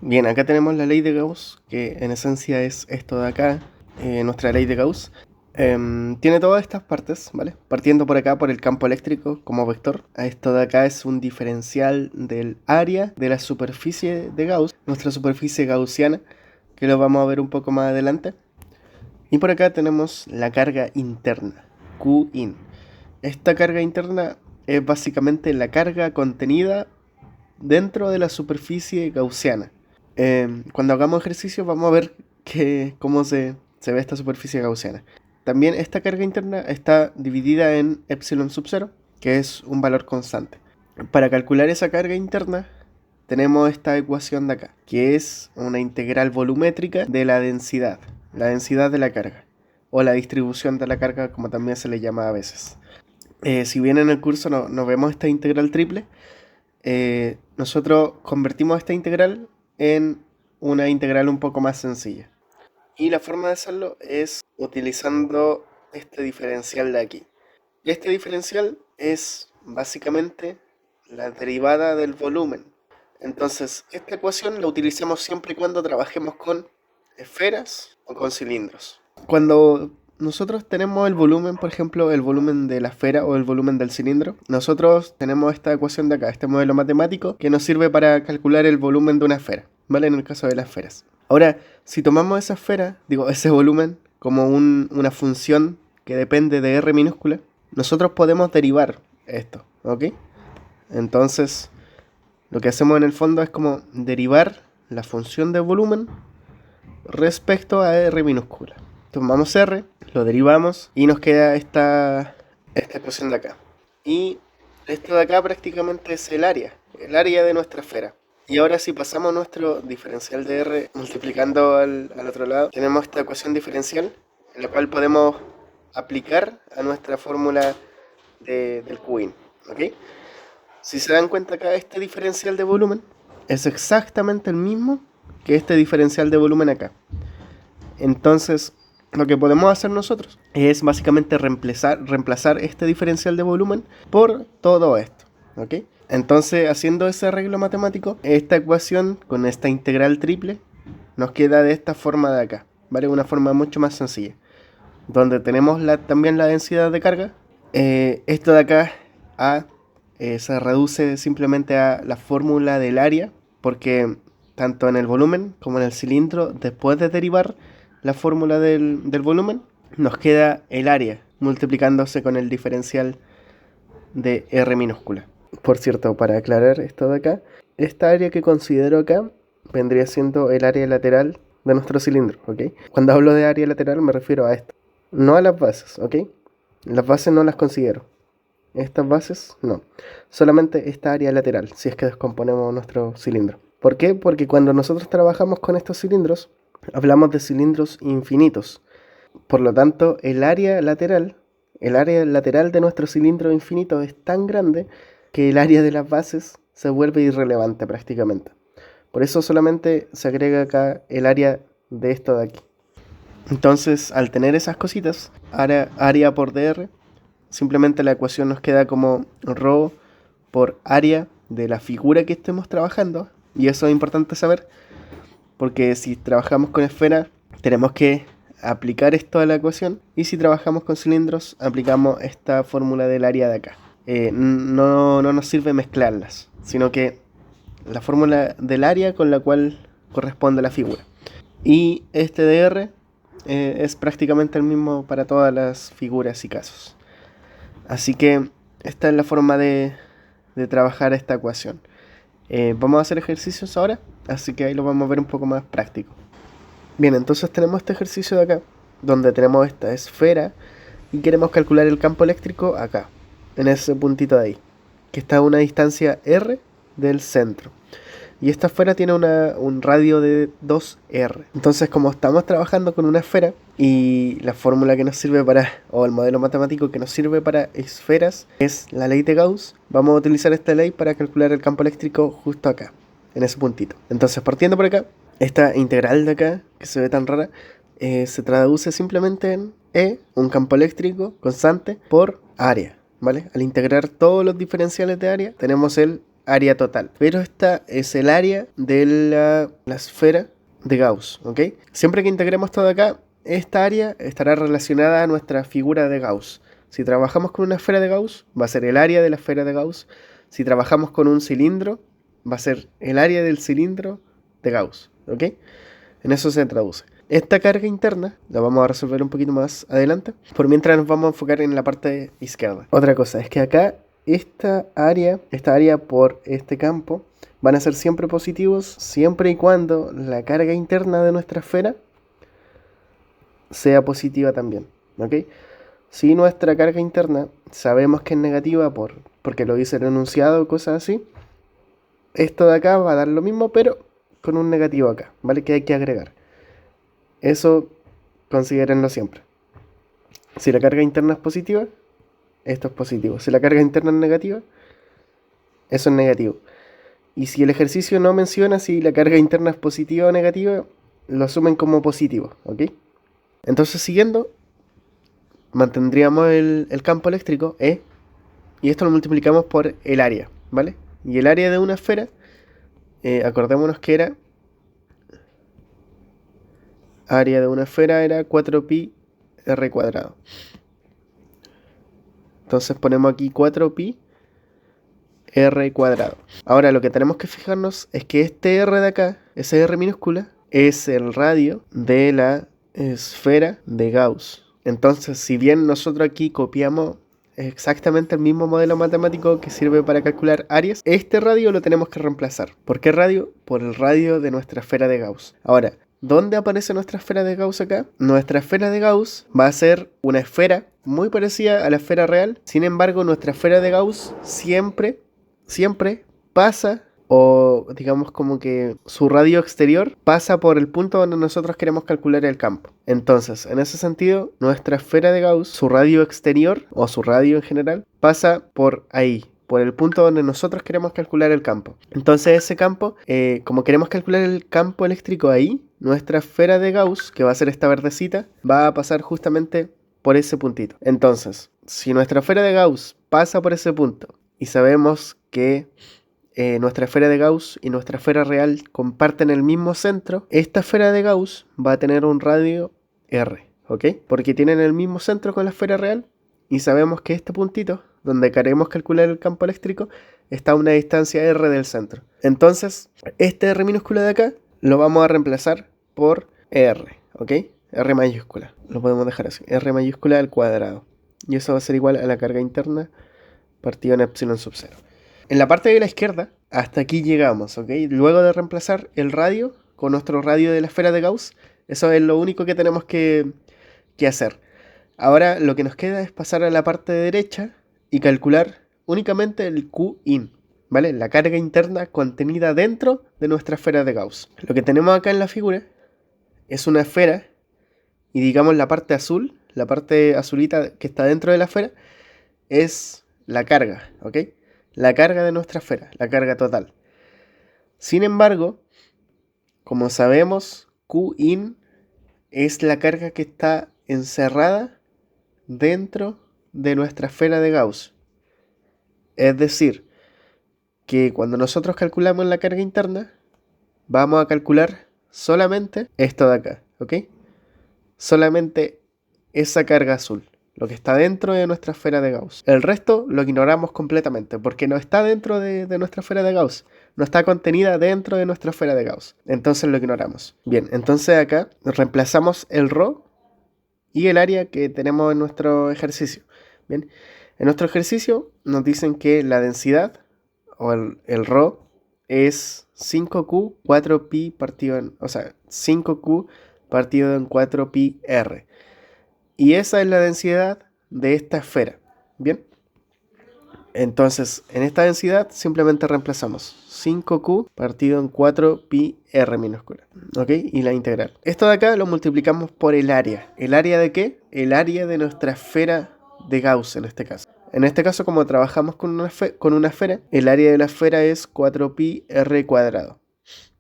Bien, acá tenemos la ley de Gauss, que en esencia es esto de acá, nuestra ley de Gauss. Tiene todas estas partes, ¿vale? Partiendo por acá por el campo eléctrico como vector. Esto de acá es un diferencial del área de la superficie de Gauss, nuestra superficie gaussiana, que lo vamos a ver un poco más adelante. Y por acá tenemos la carga interna, Qin. Esta carga interna es básicamente la carga contenida dentro de la superficie gaussiana. Cuando hagamos ejercicio vamos a ver cómo se ve esta superficie gaussiana. También esta carga interna está dividida en epsilon sub 0, que es un valor constante. Para calcular esa carga interna tenemos esta ecuación de acá, que es una integral volumétrica de la densidad de la carga, o la distribución de la carga, como también se le llama a veces. Si bien en el curso no vemos esta integral triple, nosotros convertimos esta integral en una integral un poco más sencilla. Y la forma de hacerlo es utilizando este diferencial de aquí. Y este diferencial es básicamente la derivada del volumen. Entonces, esta ecuación la utilizamos siempre y cuando trabajemos con esferas o con cilindros. Cuando nosotros tenemos el volumen, por ejemplo, el volumen de la esfera o el volumen del cilindro, nosotros tenemos esta ecuación de acá, este modelo matemático que nos sirve para calcular el volumen de una esfera, ¿vale? En el caso de las esferas. Ahora, si tomamos esa esfera, ese volumen, como una función que depende de R minúscula, nosotros podemos derivar esto, ¿ok? Entonces, lo que hacemos en el fondo es como derivar la función de volumen respecto a R minúscula. Tomamos R, lo derivamos y nos queda esta expresión de acá. Y esto de acá prácticamente es el área de nuestra esfera. Y ahora si pasamos nuestro diferencial de R multiplicando al otro lado, tenemos esta ecuación diferencial en la cual podemos aplicar a nuestra fórmula del Qin, ¿ok? Si se dan cuenta acá, este diferencial de volumen es exactamente el mismo que este diferencial de volumen acá. Entonces, lo que podemos hacer nosotros es básicamente reemplazar este diferencial de volumen por todo esto, ¿ok? Entonces, haciendo ese arreglo matemático, esta ecuación con esta integral triple nos queda de esta forma de acá, ¿vale? Una forma mucho más sencilla, donde tenemos también la densidad de carga. Esto de acá se reduce simplemente a la fórmula del área, porque tanto en el volumen como en el cilindro, después de derivar la fórmula del volumen, nos queda el área multiplicándose con el diferencial de R minúscula. Por cierto, para aclarar esto de acá, esta área que considero acá vendría siendo el área lateral de nuestro cilindro, ¿ok? Cuando hablo de área lateral me refiero a esto, no a las bases, ¿ok? Las bases no las considero. Estas bases, no. Solamente esta área lateral, si es que descomponemos nuestro cilindro. ¿Por qué? Porque cuando nosotros trabajamos con estos cilindros, hablamos de cilindros infinitos. Por lo tanto, el área lateral de nuestro cilindro infinito es tan grande que el área de las bases se vuelve irrelevante prácticamente. Por eso solamente se agrega acá el área de esto de aquí. Entonces, al tener esas cositas, área por dr, simplemente la ecuación nos queda como ρ por área de la figura que estemos trabajando. Y eso es importante saber, porque si trabajamos con esfera, tenemos que aplicar esto a la ecuación. Y si trabajamos con cilindros, aplicamos esta fórmula del área de acá. No nos sirve mezclarlas, sino que la fórmula del área con la cual corresponde la figura. Y este dr es prácticamente el mismo para todas las figuras y casos. Así que esta es la forma de trabajar esta ecuación. Vamos a hacer ejercicios ahora, así que ahí lo vamos a ver un poco más práctico. Bien, entonces tenemos este ejercicio de acá, donde tenemos esta esfera y queremos calcular el campo eléctrico acá, en ese puntito de ahí, que está a una distancia R del centro. Y esta esfera tiene un radio de 2R. Entonces, como estamos trabajando con una esfera y la fórmula que nos sirve o el modelo matemático que nos sirve para esferas es la ley de Gauss, vamos a utilizar esta ley para calcular el campo eléctrico justo acá, en ese puntito. Entonces, partiendo por acá, esta integral de acá, que se ve tan rara, se traduce simplemente en E, un campo eléctrico constante, por área, ¿vale? Al integrar todos los diferenciales de área, tenemos el área total. Pero esta es el área de la esfera de Gauss, ¿ok? Siempre que integremos todo acá, esta área estará relacionada a nuestra figura de Gauss. Si trabajamos con una esfera de Gauss, va a ser el área de la esfera de Gauss. Si trabajamos con un cilindro, va a ser el área del cilindro de Gauss, ¿ok? En eso se traduce. Esta carga interna la vamos a resolver un poquito más adelante. Por mientras nos vamos a enfocar en la parte izquierda. Otra cosa es que acá esta área por este campo van a ser siempre positivos siempre y cuando la carga interna de nuestra esfera sea positiva también, ¿ok? Si nuestra carga interna sabemos que es negativa porque lo dice el enunciado o cosas así, esto de acá va a dar lo mismo, pero con un negativo acá, ¿vale? Que hay que agregar. Eso considérenlo siempre. Si la carga interna es positiva, esto es positivo. Si la carga interna es negativa, eso es negativo. Y si el ejercicio no menciona si la carga interna es positiva o negativa, lo asumen como positivo, ¿ok? Entonces, siguiendo, mantendríamos el campo eléctrico E, y esto lo multiplicamos por el área, ¿vale? Y el área de una esfera, acordémonos que área de una esfera era 4pi r cuadrado. Entonces ponemos aquí 4pi r cuadrado. Ahora lo que tenemos que fijarnos es que este r de acá, ese r minúscula, es el radio de la esfera de Gauss. Entonces, si bien nosotros aquí copiamos exactamente el mismo modelo matemático que sirve para calcular áreas, este radio lo tenemos que reemplazar. ¿Por qué radio? Por el radio de nuestra esfera de Gauss. Ahora, ¿dónde aparece nuestra esfera de Gauss acá? Nuestra esfera de Gauss va a ser una esfera muy parecida a la esfera real. Sin embargo, nuestra esfera de Gauss siempre pasa, o digamos como que su radio exterior pasa por el punto donde nosotros queremos calcular el campo. Entonces, en ese sentido, nuestra esfera de Gauss, su radio exterior, o su radio en general, pasa por ahí, por el punto donde nosotros queremos calcular el campo. Entonces ese campo, como queremos calcular el campo eléctrico ahí, nuestra esfera de Gauss, que va a ser esta verdecita, va a pasar justamente por ese puntito. Entonces, si nuestra esfera de Gauss pasa por ese punto y sabemos que nuestra esfera de Gauss y nuestra esfera real comparten el mismo centro, esta esfera de Gauss va a tener un radio R, ¿ok? Porque tienen el mismo centro con la esfera real y sabemos que este puntito, donde queremos calcular el campo eléctrico, está a una distancia R del centro. Entonces, este R minúscula de acá lo vamos a reemplazar por R, ¿ok? R mayúscula, lo podemos dejar así, R mayúscula al cuadrado. Y eso va a ser igual a la carga interna partido en epsilon sub 0. En la parte de la izquierda, hasta aquí llegamos, ¿ok? Luego de reemplazar el radio con nuestro radio de la esfera de Gauss, eso es lo único que tenemos que hacer. Ahora lo que nos queda es pasar a la parte derecha y calcular únicamente el Qin, ¿vale? La carga interna contenida dentro de nuestra esfera de Gauss. Lo que tenemos acá en la figura es una esfera y digamos la parte azul, la parte azulita que está dentro de la esfera, es la carga, ¿ok? La carga de nuestra esfera, la carga total. Sin embargo, como sabemos, Qin es la carga que está encerrada dentro de nuestra esfera de Gauss. Es decir, que cuando nosotros calculamos la carga interna, vamos a calcular solamente esto de acá, ¿ok? Solamente esa carga azul, lo que está dentro de nuestra esfera de Gauss. El resto lo ignoramos completamente, porque no está dentro de nuestra esfera de Gauss. No está contenida dentro de nuestra esfera de Gauss. Entonces lo ignoramos. Bien, entonces acá reemplazamos el ρ y el área que tenemos en nuestro ejercicio. Bien, en nuestro ejercicio nos dicen que la densidad, o el ρ, es 5Q 4pi partido en... O sea, 5Q partido en 4pi r. Y esa es la densidad de esta esfera. Bien. Entonces, en esta densidad simplemente reemplazamos 5Q partido en 4pi r minúscula. ¿Ok? Y la integral. Esto de acá lo multiplicamos por el área. ¿El área de qué? El área de nuestra esfera de Gauss en este caso. En este caso, como trabajamos con una esfera, el área de la esfera es 4pi r cuadrado.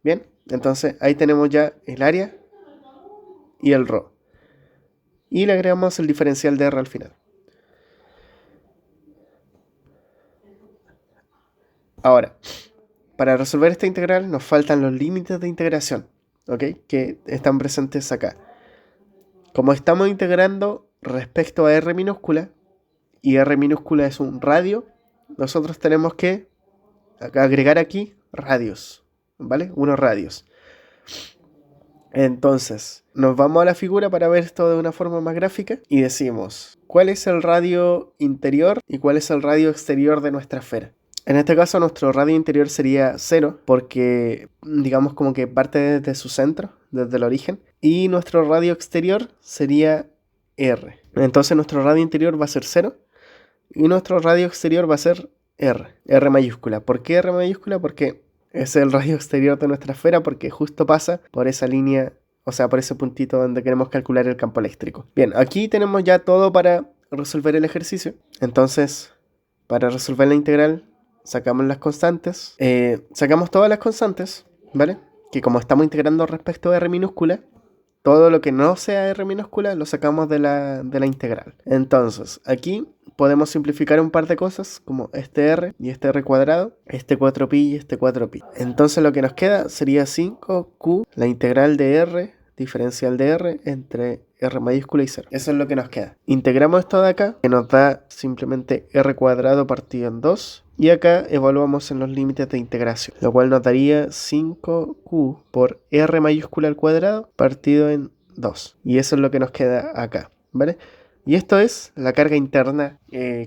Bien, entonces ahí tenemos ya el área y el ρ. Y le agregamos el diferencial de r al final. Ahora, para resolver esta integral nos faltan los límites de integración, ¿ok? Que están presentes acá. Como estamos integrando respecto a r minúscula, y r minúscula es un radio, nosotros tenemos que agregar aquí radios, ¿vale? Unos radios. Entonces, nos vamos a la figura para ver esto de una forma más gráfica y decimos, ¿cuál es el radio interior y cuál es el radio exterior de nuestra esfera? En este caso, nuestro radio interior sería 0 porque, digamos, como que parte desde su centro, desde el origen, y nuestro radio exterior sería R. Entonces, nuestro radio interior va a ser 0 y nuestro radio exterior va a ser R mayúscula. ¿Por qué R mayúscula? Porque es el radio exterior de nuestra esfera, porque justo pasa por esa línea, o sea, por ese puntito donde queremos calcular el campo eléctrico. Bien, aquí tenemos ya todo para resolver el ejercicio. Entonces, para resolver la integral, sacamos las constantes. Sacamos todas las constantes, ¿vale? Que como estamos integrando respecto a R minúscula, todo lo que no sea R minúscula lo sacamos de la integral. Entonces, aquí podemos simplificar un par de cosas, como este R y este R cuadrado, este 4pi y este 4pi. Entonces lo que nos queda sería 5Q, la integral de R, diferencial de R, entre R mayúscula y 0. Eso es lo que nos queda. Integramos esto de acá, que nos da simplemente R cuadrado partido en 2. Y acá evaluamos en los límites de integración, lo cual nos daría 5Q por R mayúscula al cuadrado partido en 2. Y eso es lo que nos queda acá, ¿vale? Y esto es la carga interna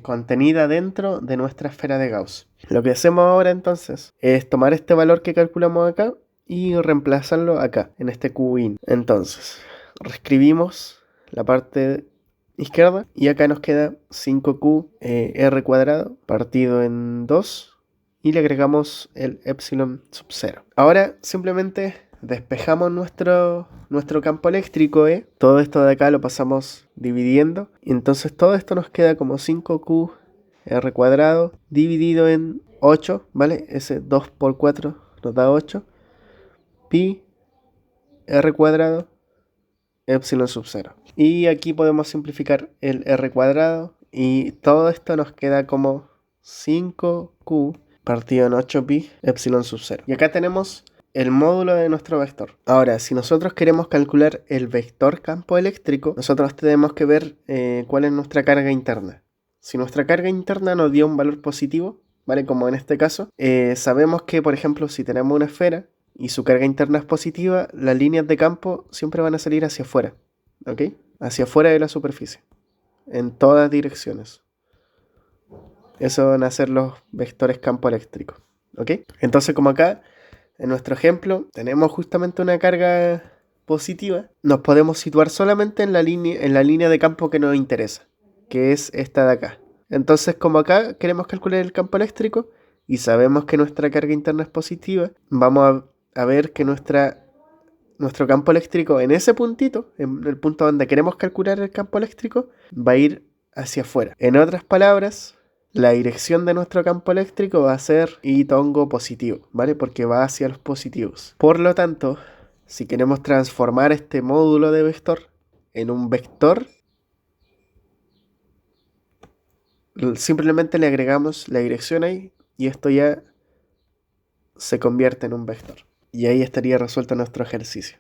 contenida dentro de nuestra esfera de Gauss. Lo que hacemos ahora entonces es tomar este valor que calculamos acá y reemplazarlo acá, en este Qin. Entonces, reescribimos la parte izquierda y acá nos queda 5Q R cuadrado partido en 2 y le agregamos el epsilon sub 0. Ahora simplemente despejamos nuestro campo eléctrico, todo esto de acá lo pasamos dividiendo y entonces todo esto nos queda como 5Q R cuadrado dividido en 8, ¿vale? Ese 2 por 4 nos da 8 pi R cuadrado epsilon sub 0. Y aquí podemos simplificar el R cuadrado y todo esto nos queda como 5Q partido en 8pi epsilon sub 0. Y acá tenemos el módulo de nuestro vector. Ahora, si nosotros queremos calcular el vector campo eléctrico, nosotros tenemos que ver cuál es nuestra carga interna. Si nuestra carga interna nos dio un valor positivo, ¿vale? Como en este caso, sabemos que, por ejemplo, si tenemos una esfera y su carga interna es positiva, las líneas de campo siempre van a salir hacia afuera, ¿ok? Hacia afuera de la superficie, en todas direcciones. Eso van a ser los vectores campo eléctrico, ¿ok? Entonces, como acá, en nuestro ejemplo, tenemos justamente una carga positiva, nos podemos situar solamente en la línea de campo que nos interesa, que es esta de acá. Entonces, como acá queremos calcular el campo eléctrico y sabemos que nuestra carga interna es positiva, vamos a ver que nuestro campo eléctrico en ese puntito, en el punto donde queremos calcular el campo eléctrico, va a ir hacia afuera. En otras palabras, la dirección de nuestro campo eléctrico va a ser y tongo positivo, ¿vale? Porque va hacia los positivos. Por lo tanto, si queremos transformar este módulo de vector en un vector, simplemente le agregamos la dirección ahí y esto ya se convierte en un vector. Y ahí estaría resuelto nuestro ejercicio.